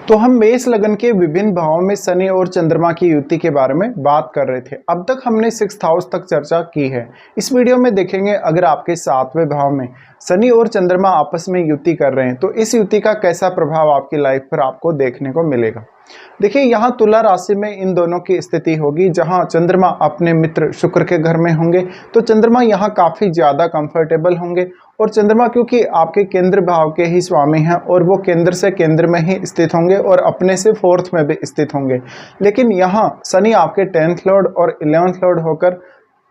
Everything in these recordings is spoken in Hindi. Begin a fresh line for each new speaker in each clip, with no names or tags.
तो हम मेष लगन के विभिन्न भावों में शनि और चंद्रमा की युति के बारे में बात कर रहे थे। अब तक हमने 6th हाउस तक चर्चा की है। इस वीडियो में देखेंगे अगर आपके 7वें भाव में शनि और चंद्रमा आपस में युति कर रहे हैं तो इस युति का कैसा प्रभाव आपकी लाइफ पर आपको देखने को मिलेगा। देखिए, यहाँ तुला राशि में इन दोनों की स्थिति होगी। जहाँ चंद्रमा अपने मित्र शुक्र के घर में होंगे तो चंद्रमा यहाँ काफ़ी ज़्यादा कंफर्टेबल होंगे, और चंद्रमा क्योंकि आपके केंद्र भाव के ही स्वामी हैं और वो केंद्र से केंद्र में ही स्थित होंगे और अपने से 4th में भी स्थित होंगे। लेकिन यहाँ शनि आपके 10th लॉर्ड और 11th लॉर्ड होकर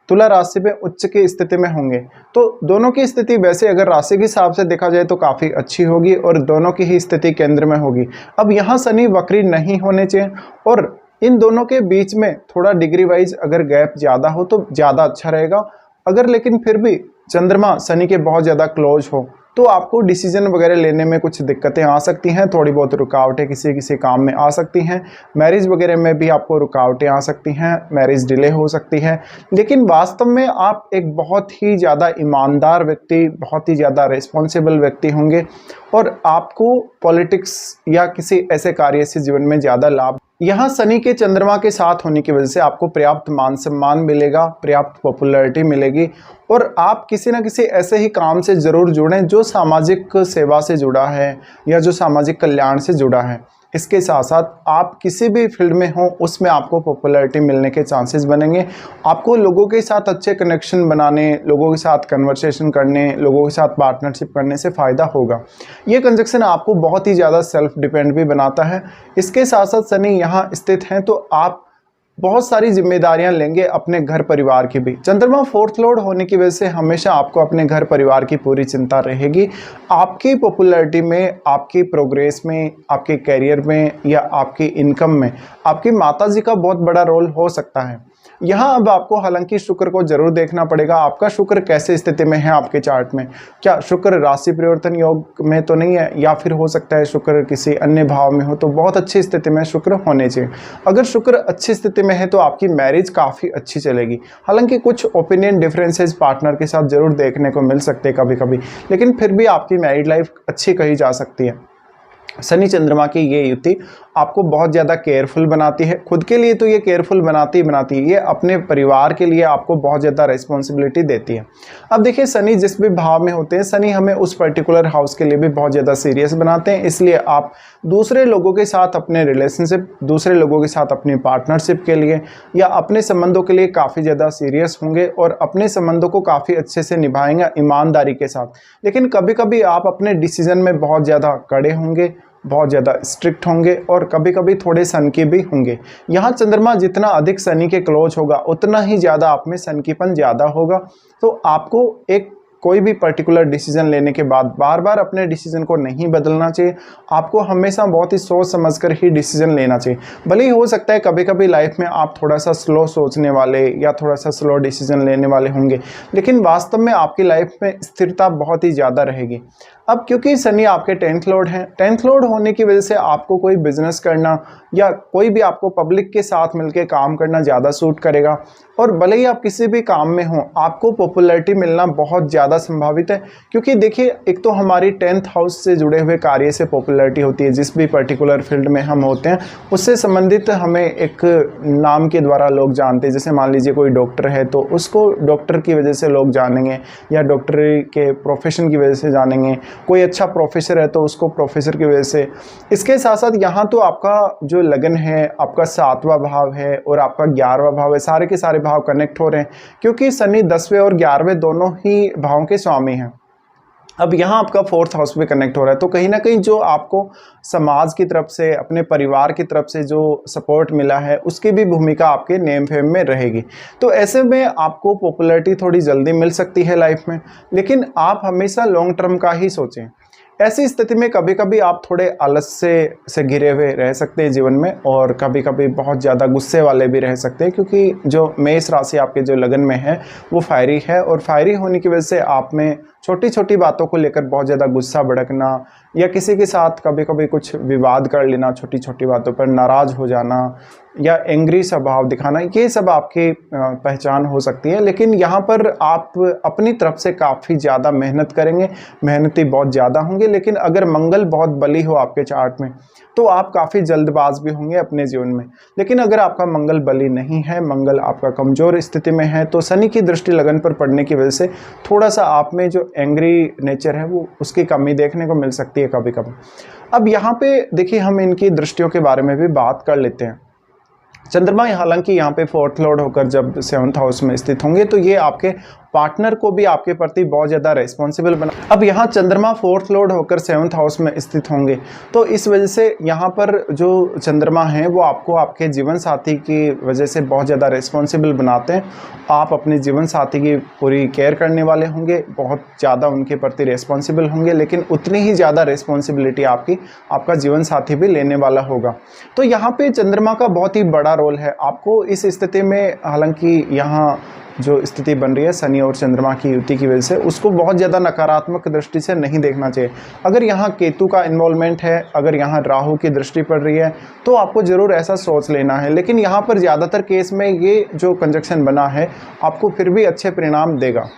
तुला राशि में उच्च की स्थिति में होंगे। तो दोनों की स्थिति वैसे अगर राशि के हिसाब से देखा जाए तो काफ़ी अच्छी होगी और दोनों की ही स्थिति केंद्र में होगी। अब यहाँ शनि वक्री नहीं होने चाहिए, और इन दोनों के बीच में थोड़ा डिग्री वाइज अगर गैप ज़्यादा हो तो ज़्यादा अच्छा रहेगा। अगर लेकिन फिर भी चंद्रमा शनि के बहुत ज़्यादा क्लोज हो तो आपको डिसीजन वगैरह लेने में कुछ दिक्कतें आ सकती हैं, थोड़ी बहुत रुकावटें किसी किसी काम में आ सकती हैं। मैरिज वगैरह में भी आपको रुकावटें आ सकती हैं, मैरिज डिले हो सकती है। लेकिन वास्तव में आप एक बहुत ही ज़्यादा ईमानदार व्यक्ति, बहुत ही ज़्यादा रिस्पॉन्सिबल व्यक्ति होंगे, और आपको पॉलिटिक्स या किसी ऐसे कार्य से जीवन में ज़्यादा लाभ। यहाँ शनि के चंद्रमा के साथ होने की वजह से आपको पर्याप्त मान सम्मान मिलेगा, पर्याप्त पॉपुलैरिटी मिलेगी, और आप किसी न किसी ऐसे ही काम से ज़रूर जुड़ें जो सामाजिक सेवा से जुड़ा है या जो सामाजिक कल्याण से जुड़ा है। इसके साथ साथ आप किसी भी फील्ड में हो उसमें आपको पॉपुलैरिटी मिलने के चांसेस बनेंगे। आपको लोगों के साथ अच्छे कनेक्शन बनाने, लोगों के साथ कन्वर्सेशन करने, लोगों के साथ पार्टनरशिप करने से फ़ायदा होगा। ये कंजक्शन आपको बहुत ही ज़्यादा सेल्फ डिपेंड भी बनाता है। इसके साथ साथ शनि यहाँ स्थित हैं तो आप बहुत सारी जिम्मेदारियां लेंगे अपने घर परिवार की भी। चंद्रमा 4th लॉर्ड होने की वजह से हमेशा आपको अपने घर परिवार की पूरी चिंता रहेगी। आपकी पॉपुलैरिटी में, आपकी प्रोग्रेस में, आपके करियर में या आपकी इनकम में आपकी माताजी का बहुत बड़ा रोल हो सकता है। यहाँ अब आपको हालांकि शुक्र को जरूर देखना पड़ेगा, आपका शुक्र कैसे स्थिति में है आपके चार्ट में। क्या शुक्र राशि परिवर्तन योग में तो नहीं है, या फिर हो सकता है शुक्र किसी अन्य भाव में हो, तो बहुत अच्छी स्थिति में शुक्र होने चाहिए। अगर शुक्र अच्छी स्थिति में है तो आपकी मैरिज काफ़ी अच्छी चलेगी। हालांकि कुछ ओपिनियन डिफरेंसेस पार्टनर के साथ जरूर देखने को मिल सकते हैं कभी कभी, लेकिन फिर भी आपकी मैरिड लाइफ अच्छी कही जा सकती है। शनि चंद्रमा की ये युति आपको बहुत ज़्यादा केयरफुल बनाती है। खुद के लिए तो ये केयरफुल बनाती है, ये अपने परिवार के लिए आपको बहुत ज़्यादा रिस्पॉन्सिबिलिटी देती है। अब देखिए, शनि जिस भी भाव में होते हैं, शनि हमें उस पर्टिकुलर हाउस के लिए भी बहुत ज़्यादा सीरियस बनाते हैं। इसलिए आप दूसरे लोगों के साथ अपने रिलेशनशिप, दूसरे लोगों के साथ अपनी पार्टनरशिप के लिए या अपने संबंधों के लिए काफ़ी ज़्यादा सीरियस होंगे और अपने संबंधों को काफ़ी अच्छे से निभाएंगे ईमानदारी के साथ। लेकिन कभी कभी आप अपने डिसीजन में बहुत ज़्यादा कड़े होंगे, बहुत ज़्यादा स्ट्रिक्ट होंगे, और कभी कभी थोड़े सनकी भी होंगे। यहाँ चंद्रमा जितना अधिक शनि के क्लोज होगा उतना ही ज़्यादा आप में सनकीपन ज़्यादा होगा। तो आपको एक कोई भी पर्टिकुलर डिसीजन लेने के बाद बार बार अपने डिसीजन को नहीं बदलना चाहिए। आपको हमेशा बहुत ही सोच समझकर ही डिसीजन लेना चाहिए। भले ही हो सकता है कभी कभी लाइफ में आप थोड़ा सा स्लो सोचने वाले या थोड़ा सा स्लो डिसीजन लेने वाले होंगे, लेकिन वास्तव में आपकी लाइफ में स्थिरता बहुत ही ज़्यादा रहेगी। अब क्योंकि शनि आपके 10th लॉर्ड हैं, 10th लॉर्ड होने की वजह से आपको कोई बिजनेस करना या कोई भी आपको पब्लिक के साथ मिलकर काम करना ज़्यादा सूट करेगा। और भले ही आप किसी भी काम में हो, आपको पॉपुलैरिटी मिलना बहुत ज़्यादा संभावित है। क्योंकि देखिए, एक तो हमारी 10th हाउस से जुड़े हुए कार्य से पॉपुलैरिटी होती है। जिस भी पर्टिकुलर फील्ड में हम होते हैं उससे संबंधित हमें एक नाम के द्वारा लोग जानते हैं। जैसे मान लीजिए कोई डॉक्टर है तो उसको डॉक्टर की वजह से लोग जानेंगे, या डॉक्टरी के प्रोफेशन की वजह से जानेंगे। कोई अच्छा प्रोफेसर है तो उसको प्रोफेसर की वजह से। इसके साथ साथ यहाँ तो आपका जो लगन है, आपका 7वां भाव है और आपका 11वां भाव है, सारे के सारे भाव कनेक्ट हो रहे हैं क्योंकि शनि 10वें और 11वें दोनों ही भावों के स्वामी हैं। अब यहाँ आपका 4th हाउस भी कनेक्ट हो रहा है, तो कहीं ना कहीं जो आपको समाज की तरफ से, अपने परिवार की तरफ से जो सपोर्ट मिला है उसकी भी भूमिका आपके नेम फेम में रहेगी। तो ऐसे में आपको पॉपुलैरिटी थोड़ी जल्दी मिल सकती है लाइफ में, लेकिन आप हमेशा लॉन्ग टर्म का ही सोचें। ऐसी स्थिति में कभी कभी आप थोड़े आलस्य से घिरे हुए रह सकते हैं जीवन में, और कभी कभी बहुत ज़्यादा गुस्से वाले भी रह सकते हैं, क्योंकि जो मेष राशि आपके जो लगन में है वो फायरी है, और फायरी होने की वजह से आप में छोटी छोटी बातों को लेकर बहुत ज़्यादा गुस्सा भड़कना या किसी के साथ कभी कभी कुछ विवाद कर लेना, छोटी छोटी बातों पर नाराज़ हो जाना, या एंग्री स्वभाव दिखाना, ये सब आपकी पहचान हो सकती है। लेकिन यहाँ पर आप अपनी तरफ से काफ़ी ज़्यादा मेहनत करेंगे, मेहनती बहुत ज़्यादा होंगे। लेकिन अगर मंगल बहुत बली हो आपके चार्ट में तो आप काफ़ी जल्दबाज भी होंगे अपने जीवन में। लेकिन अगर आपका मंगल बली नहीं है, मंगल आपका कमज़ोर स्थिति में है, तो शनि की दृष्टि लगन पर पड़ने की वजह से थोड़ा सा आप में जो एंग्री नेचर है वो उसकी कमी देखने को मिल सकती है कभी कभी। अब यहाँ पे देखिए हम इनकी दृष्टियों के बारे में भी बात कर लेते हैं। चंद्रमा हालांकि यहाँ पे 4th लॉर्ड होकर जब 7th हाउस में स्थित होंगे तो ये आपके पार्टनर को भी आपके प्रति बहुत ज़्यादा रिस्पॉन्सिबल बना। अब यहाँ चंद्रमा 4th लॉर्ड होकर 7th हाउस में स्थित होंगे तो इस वजह से यहाँ पर जो चंद्रमा हैं वो आपको आपके जीवन साथी की वजह से बहुत ज़्यादा रिस्पॉन्सिबल बनाते हैं। आप अपने जीवन साथी की पूरी केयर करने वाले होंगे, बहुत ज़्यादा उनके प्रति रिस्पॉन्सिबल होंगे, लेकिन उतनी ही ज़्यादा रिस्पॉन्सिबिलिटी आपका जीवन साथी भी लेने वाला होगा। तो यहाँ पे चंद्रमा का बहुत ही बड़ा रोल है आपको इस स्थिति में। हालांकि यहाँ जो स्थिति बन रही है शनि और चंद्रमा की युति की वजह से, उसको बहुत ज़्यादा नकारात्मक दृष्टि से नहीं देखना चाहिए। अगर यहाँ केतु का इन्वॉल्वमेंट है, अगर यहाँ राहु की दृष्टि पड़ रही है तो आपको ज़रूर ऐसा सोच लेना है। लेकिन यहाँ पर ज़्यादातर केस में ये जो कंजक्शन बना है आपको फिर भी अच्छे परिणाम देगा।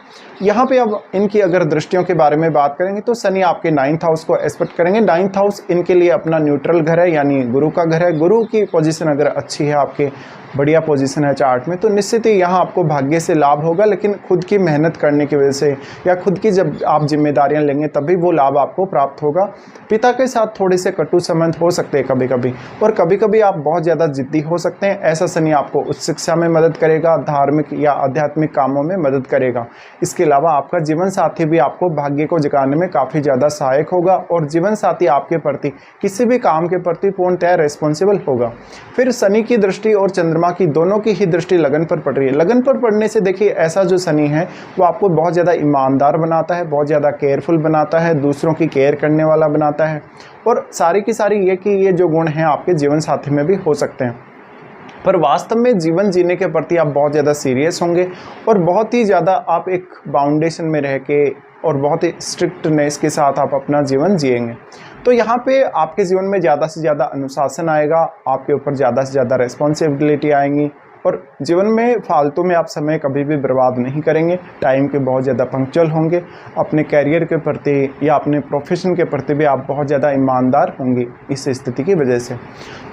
यहाँ पे अब इनकी अगर दृष्टियों के बारे में बात करेंगे तो शनि आपके 9th हाउस को एस्पेक्ट करेंगे। 9th हाउस इनके लिए अपना न्यूट्रल घर है, यानी गुरु का घर है। गुरु की पोजीशन अगर अच्छी है, आपके बढ़िया पोजीशन है चार्ट में, तो निश्चित ही यहाँ आपको भाग्य से लाभ होगा। लेकिन खुद की मेहनत करने की वजह से या खुद की जब आप जिम्मेदारियाँ लेंगे तभी वो लाभ आपको प्राप्त होगा। पिता के साथ थोड़े से कटु संबंध हो सकते हैं कभी कभी, और कभी कभी आप बहुत ज़्यादा जिद्दी हो सकते हैं। ऐसा शनि आपको उच्च शिक्षा में मदद करेगा, धार्मिक या आध्यात्मिक कामों में मदद करेगा। इसके अलावा आपका जीवन साथी भी आपको भाग्य को जगाने में काफ़ी ज़्यादा सहायक होगा, और जीवन साथी आपके प्रति किसी भी काम के प्रति पूर्णतः रिस्पॉन्सिबल होगा। फिर शनि की दृष्टि और चंद्रमा की दोनों की ही दृष्टि लगन पर पड़ रही है। लगन पर पड़ने से देखिए ऐसा जो शनि है वो आपको बहुत ज़्यादा ईमानदार बनाता है, बहुत ज़्यादा केयरफुल बनाता है, दूसरों की केयर करने वाला बनाता है, और सारी की सारी ये जो गुण हैं आपके जीवन साथी में भी हो सकते हैं। पर वास्तव में जीवन जीने के प्रति आप बहुत ज़्यादा सीरियस होंगे और बहुत ही ज़्यादा आप एक बाउंडेशन में रह के और बहुत ही स्ट्रिक्टनेस के साथ आप अपना जीवन जिएंगे। तो यहाँ पे आपके जीवन में ज़्यादा से ज़्यादा अनुशासन आएगा, आपके ऊपर ज़्यादा से ज़्यादा रिस्पॉन्सिबिलिटी आएंगी, और जीवन में फालतू में आप समय कभी भी बर्बाद नहीं करेंगे। टाइम के बहुत ज़्यादा पंक्चुअल होंगे, अपने कैरियर के प्रति या अपने प्रोफेशन के प्रति भी आप बहुत ज़्यादा ईमानदार होंगे इस स्थिति की वजह से।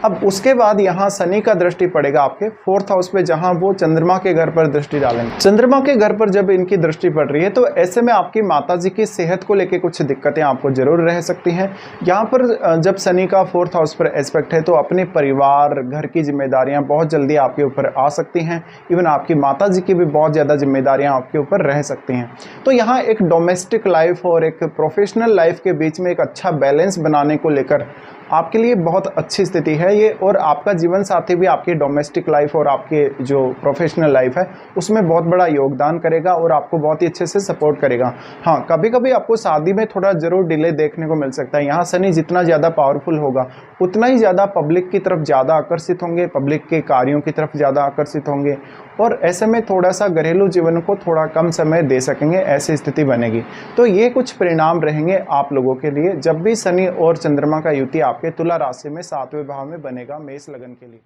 अब उसके बाद यहाँ शनि का दृष्टि पड़ेगा आपके 4th हाउस पे, जहाँ वो चंद्रमा के घर पर दृष्टि डालेंगे। चंद्रमा के घर पर जब इनकी दृष्टि पड़ रही है तो ऐसे में आपकी माताजी की सेहत को लेकर कुछ दिक्कतें आपको जरूर रह सकती हैं। यहाँ पर जब शनि का 4th हाउस पर एस्पेक्ट है तो अपने परिवार, घर की जिम्मेदारियाँ बहुत जल्दी आपके ऊपर आ सकती हैं। इवन आपकी माताजी की भी बहुत ज़्यादा जिम्मेदारियां आपके ऊपर रह सकती हैं। तो यहाँ एक डोमेस्टिक लाइफ और एक प्रोफेशनल लाइफ के बीच में एक अच्छा बैलेंस बनाने को लेकर आपके लिए बहुत अच्छी स्थिति है ये, और आपका जीवन साथी भी आपकी डोमेस्टिक लाइफ और आपके जो प्रोफेशनल लाइफ है उसमें बहुत बड़ा योगदान करेगा और आपको बहुत ही अच्छे से सपोर्ट करेगा। हाँ, कभी कभी आपको शादी में थोड़ा ज़रूर डिले देखने को मिल सकता है। यहाँ शनि जितना ज़्यादा पावरफुल होगा उतना ही ज़्यादा पब्लिक की तरफ ज़्यादा आकर्षित होंगे, पब्लिक के कार्यों की तरफ ज़्यादा आकर्षित होंगे, और ऐसे में थोड़ा सा घरेलू जीवन को थोड़ा कम समय दे सकेंगे, ऐसी स्थिति बनेगी। तो ये कुछ परिणाम रहेंगे आप लोगों के लिए जब भी शनि और चंद्रमा का युति आपके तुला राशि में 7वें भाव में बनेगा मेष लगन के लिए।